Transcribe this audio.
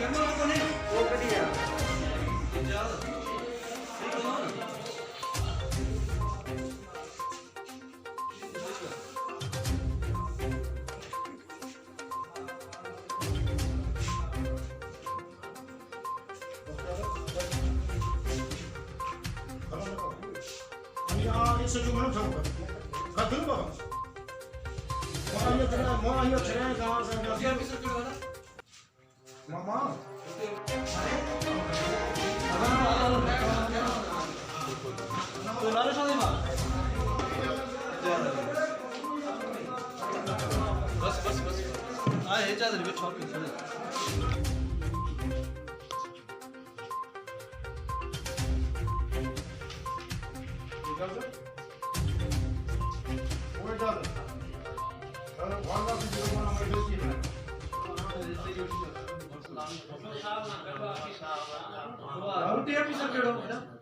वो कड़ी है Ya isso de mano jauh. Kadın baba. Mau ayo cerai kawal saya. Mama. तो लारे शादी में बस बस बस हाँ ये चादर भी छाप के Roti apa sih, Kak? Roti apa sih?